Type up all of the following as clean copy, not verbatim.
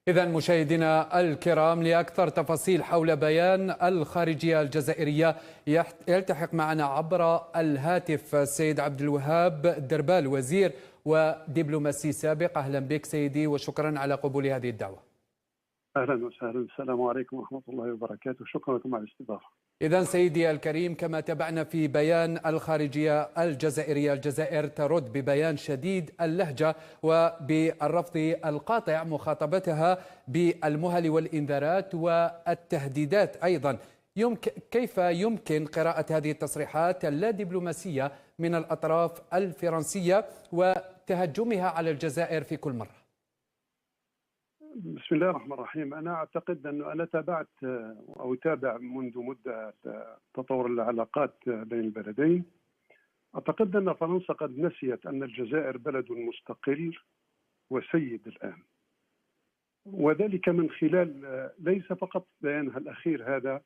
إذا مشاهدينا الكرام، لأكثر تفاصيل حول بيان الخارجية الجزائرية يلتحق معنا عبر الهاتف السيد عبد الوهاب الدربال، وزير ودبلوماسي سابق. أهلا بك سيدي وشكرا على قبول هذه الدعوة. أهلا وسهلا، السلام عليكم ورحمة الله وبركاته، شكرا لكم على الاستضافة. إذا سيدي الكريم، كما تابعنا في بيان الخارجية الجزائرية، الجزائر ترد ببيان شديد اللهجة وبالرفض القاطع مخاطبتها بالمهل والإنذارات والتهديدات أيضا. كيف يمكن قراءة هذه التصريحات اللا دبلوماسية من الأطراف الفرنسية وتهجمها على الجزائر في كل مرة؟ بسم الله الرحمن الرحيم. أنا أعتقد أنا تابعت أو أتابع منذ مدة تطور العلاقات بين البلدين. أعتقد أن فرنسا قد نسيت أن الجزائر بلد مستقل وسيد الآن، وذلك من خلال ليس فقط بيانها الأخير هذا.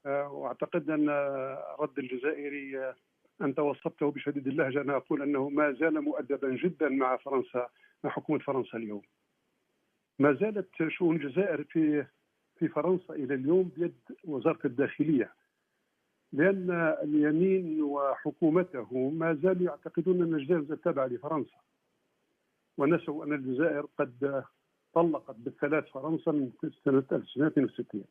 وأعتقد أن الرد الجزائري أنت وصفته بشديد اللهجة. أنا أقول أنه ما زال مؤدبا جدا مع فرنسا، مع حكومة فرنسا اليوم. ما زالت شؤون الجزائر في فرنسا إلى اليوم بيد وزارة الداخلية، لأن اليمين وحكومته ما زالوا يعتقدون أن الجزائر تابعة لفرنسا، ونسوا أن الجزائر قد طلقت بالثلاث فرنسا من سنة 1962.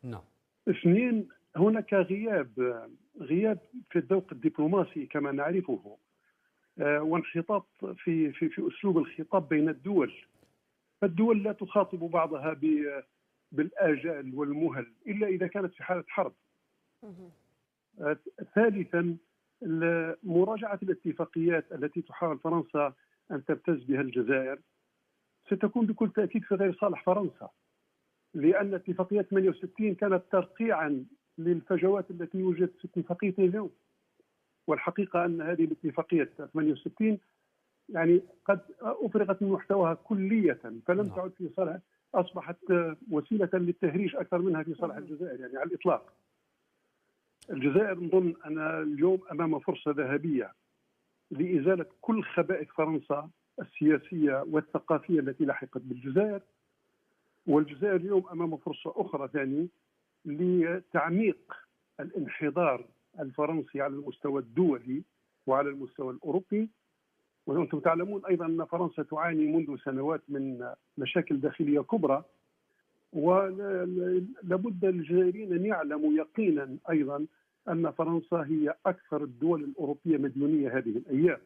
نعم. اثنين، هناك غياب في الذوق الدبلوماسي كما نعرفه، وانحطاط في أسلوب الخطاب بين الدول. الدول لا تخاطب بعضها بالآجال والمهل إلا إذا كانت في حالة حرب. ثالثا، مراجعة الاتفاقيات التي تحاول فرنسا أن تبتز بها الجزائر ستكون بكل تأكيد في غير صالح فرنسا، لأن اتفاقية 68 كانت ترقيعا للفجوات التي يوجد في اتفاقية اليوم. والحقيقة أن هذه الاتفاقية 68 يعني قد أفرغت من محتواها كلية، فلم تعد في صالح، أصبحت وسيلة للتهريج أكثر منها في صالح الجزائر يعني على الإطلاق. الجزائر نظن أن اليوم أمام فرصة ذهبية لإزالة كل خبائث فرنسا السياسية والثقافية التي لحقت بالجزائر. والجزائر اليوم أمام فرصة أخرى ثانية لتعميق الانحدار الفرنسي على المستوى الدولي وعلى المستوى الأوروبي. وأنتم تعلمون أيضا أن فرنسا تعاني منذ سنوات من مشاكل داخلية كبرى، ولابد الجزائريين أن يعلموا يقينا أيضا أن فرنسا هي أكثر الدول الأوروبية مديونية هذه الأيام.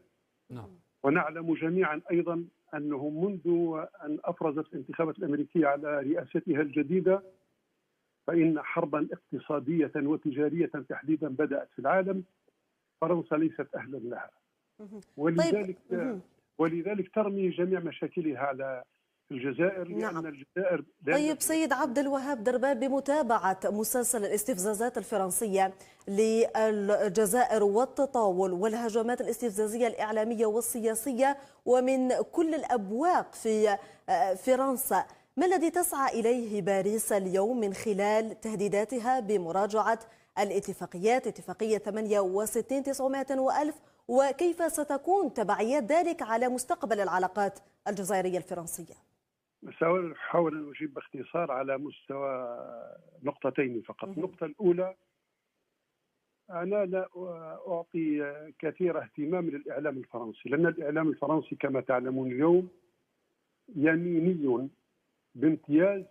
نعم. ونعلم جميعا أيضا أنه منذ أن أفرزت الانتخابات الأمريكية على رئاستها الجديدة فإن حربا اقتصادية وتجارية تحديدا بدأت في العالم. فرنسا ليست أهلا لها، ولذلك ترمي جميع مشاكلها على الجزائر، لأن نعم. الجزائر طيب سيد عبد الوهاب دربال، بمتابعة مسلسل الاستفزازات الفرنسية للجزائر والتطاول والهجمات الاستفزازية الإعلامية والسياسية ومن كل الأبواق في فرنسا، ما الذي تسعى إليه باريس اليوم من خلال تهديداتها بمراجعة الاتفاقيات، اتفاقية 68 900 و1000، وكيف ستكون تبعيات ذلك على مستقبل العلاقات الجزائرية الفرنسية؟ سأحاول أن أجيب باختصار على مستوى نقطتين فقط. النقطة الأولى، أنا لا أعطي كثير اهتمام للإعلام الفرنسي، لأن الإعلام الفرنسي كما تعلمون اليوم يميني بامتياز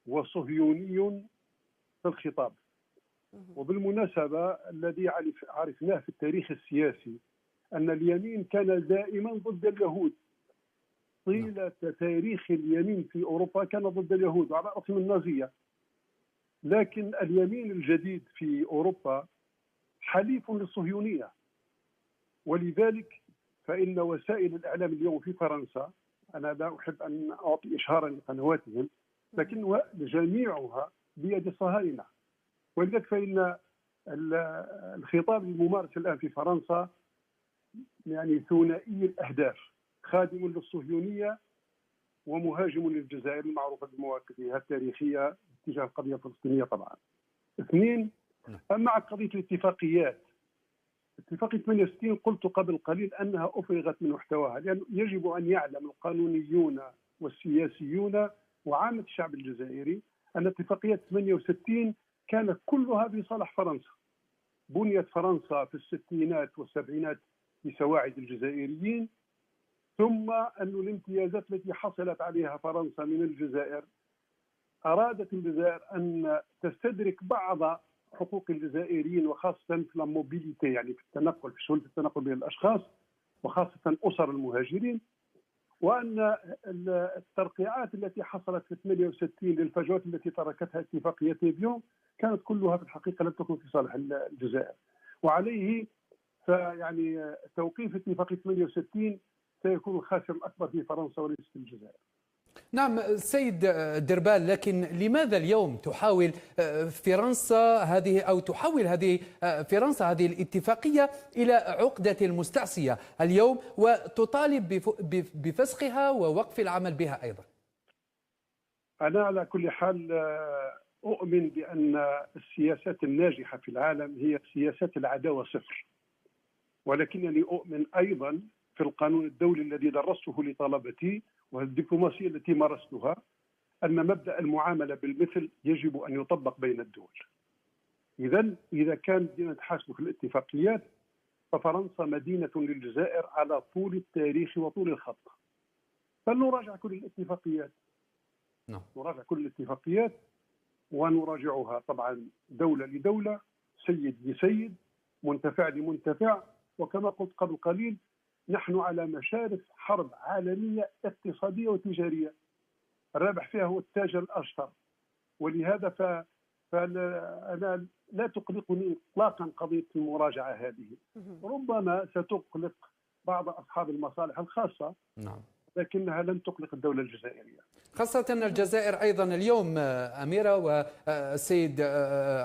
وصهيوني في الخطاب. وبالمناسبة الذي عرفناه في التاريخ السياسي أن اليمين كان دائما ضد اليهود. طيلة تاريخ اليمين في أوروبا كان ضد اليهود على رأسهم النازية، لكن اليمين الجديد في أوروبا حليف للصهيونية. ولذلك فإن وسائل الإعلام اليوم في فرنسا، أنا لا أحب أن أعطي إشهارا لقنواتهم، لكن جميعها بيد الصهاينة. ولذلك فإن الخطاب الممارس الآن في فرنسا يعني ثنائي الأهداف، خادم للصهيونية ومهاجم للجزائر المعروفة بمواقفها التاريخية تجاه القضية الفلسطينية طبعا. اثنين، مع قضية الاتفاقيات، اتفاقية 68 قلت قبل قليل أنها أفرغت من محتواها، لأنه يجب أن يعلم القانونيون والسياسيون وعامة الشعب الجزائري أن اتفاقية 68 كانت كلها في صالح فرنسا. بنيت فرنسا في الستينات والسبعينات بسواعد الجزائريين، ثم أن الامتيازات التي حصلت عليها فرنسا من الجزائر أرادت الجزائر أن تستدرك بعض حقوق الجزائريين، وخاصة في الموبيليتي، يعني في التنقل، في سهولة التنقل بين الأشخاص وخاصة أسر المهاجرين، وأن الترقيعات التي حصلت في 68 للفجوات التي تركتها اتفاقية إيفيون كانت كلها في الحقيقة لم تكن في صالح الجزائر. وعليه فيعني توقيف اتفاقية 68 سيكون الخاسر الأكبر في فرنسا وليس في الجزائر. نعم سيد دربال، لكن لماذا اليوم تحاول فرنسا هذه أو تحول هذه فرنسا هذه الاتفاقية إلى عقدة المستعصية اليوم وتطالب بفسخها ووقف العمل بها أيضا؟ أنا على كل حال أؤمن بأن السياسات الناجحة في العالم هي سياسات العداوة صفر، ولكنني أؤمن أيضا في القانون الدولي الذي درسته لطلبتي والدبلوماسية التي مارستها أن مبدأ المعاملة بالمثل يجب أن يطبق بين الدول. إذا كان بدنا نتحاسب في الاتفاقيات ففرنسا مدينة للجزائر على طول التاريخ وطول الخط، فلنراجع كل الاتفاقيات. نراجع كل الاتفاقيات ونراجعها طبعا دولة لدولة، سيد لسيد، منتفع لمنتفع. وكما قلت قبل قليل نحن على مشارف حرب عالمية اقتصادية وتجارية الرابح فيها هو التاجر الأشطر، ولهذا فأنا لا تقلقني إطلاقا قضية المراجعة هذه. ربما ستقلق بعض أصحاب المصالح الخاصة، لكنها لن تقلق الدولة الجزائرية، خاصة الجزائر أيضا اليوم أميرة والسيد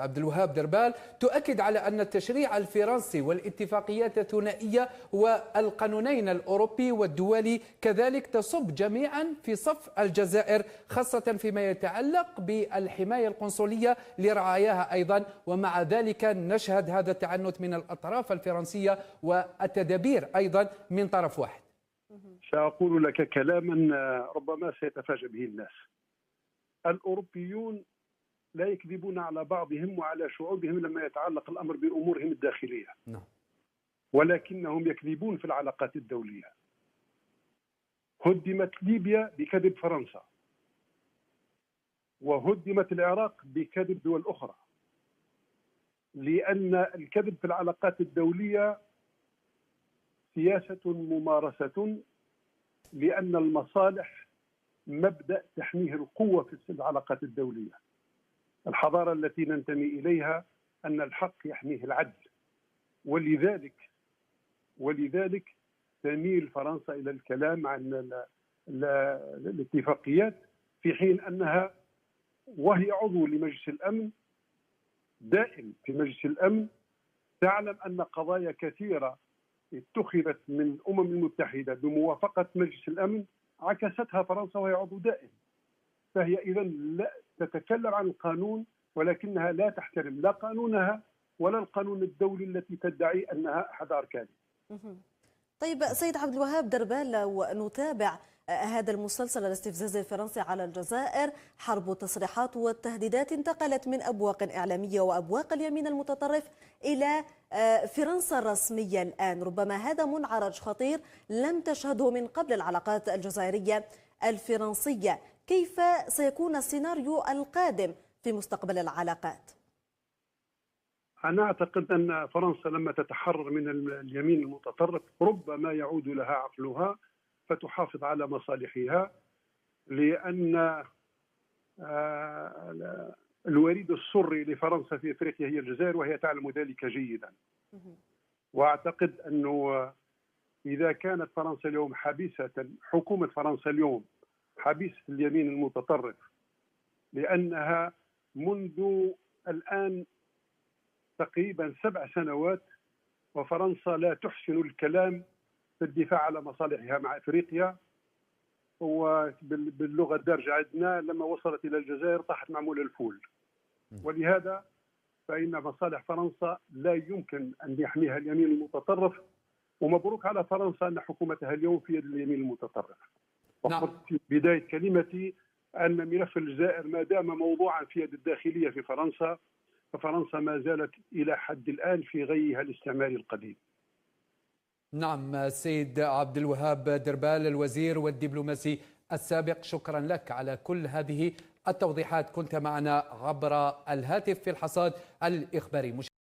عبد الوهاب دربال تؤكد على أن التشريع الفرنسي والاتفاقيات الثنائية والقانونين الأوروبي والدولي كذلك تصب جميعا في صف الجزائر، خاصة فيما يتعلق بالحماية القنصلية لرعاياها أيضا، ومع ذلك نشهد هذا التعنت من الأطراف الفرنسية والتدابير أيضا من طرف واحد. سأقول لك كلاما ربما سيتفاجأ به الناس. الأوروبيون لا يكذبون على بعضهم وعلى شعوبهم لما يتعلق الأمر بأمورهم الداخلية، ولكنهم يكذبون في العلاقات الدولية. هدمت ليبيا بكذب فرنسا، وهدمت العراق بكذب دول أخرى، لأن الكذب في العلاقات الدولية سياسة ممارسة، لأن المصالح مبدأ تحميه القوة في العلاقات الدولية. الحضارة التي ننتمي إليها أن الحق يحميه العدل، ولذلك تميل فرنسا إلى الكلام عن الاتفاقيات، في حين أنها وهي عضو لمجلس الأمن دائم في مجلس الأمن تعلم أن قضايا كثيرة اتخذت من الأمم المتحدة بموافقة مجلس الأمن عكستها فرنسا وهي عضو دائم. فهي إذا لا تتكلم عن القانون، ولكنها لا تحترم لا قانونها ولا القانون الدولي التي تدعي أنها أحد أركانه. طيب سيد عبد الوهاب دربال، لو نتابع هذا المسلسل الاستفزازي الفرنسي على الجزائر، حرب التصريحات والتهديدات انتقلت من أبواق إعلامية وأبواق اليمين المتطرف إلى فرنسا الرسمية الآن. ربما هذا منعرج خطير لم تشهده من قبل العلاقات الجزائرية الفرنسية. كيف سيكون السيناريو القادم في مستقبل العلاقات؟ أنا أعتقد أن فرنسا لما تتحرر من اليمين المتطرف ربما يعود لها عقلها فتحافظ على مصالحها، لأن الوريد السري لفرنسا في أفريقيا هي الجزائر، وهي تعلم ذلك جيدا. وأعتقد أنه إذا كانت فرنسا اليوم حبيسة، حكومة فرنسا اليوم حبيسة اليمين المتطرف، لأنها منذ الآن تقريبا 7 سنوات وفرنسا لا تحسن الكلام في الدفاع على مصالحها مع افريقيا، وباللغه الدارجه عندنا لما وصلت الى الجزائر طاحت معمول الفول. ولهذا فان مصالح فرنسا لا يمكن ان يحميها اليمين المتطرف، ومبروك على فرنسا ان حكومتها اليوم في يد اليمين المتطرف. وقلت في بداية كلمتي أن ملف الجزائر ما دام موضوعا في يد الداخلية في فرنسا، ففرنسا ما زالت إلى حد الآن في غيها الاستعماري القديم. نعم السيد عبد الوهاب دربال الوزير والدبلوماسي السابق، شكرا لك على كل هذه التوضيحات. كنت معنا عبر الهاتف في الحصاد الإخباري.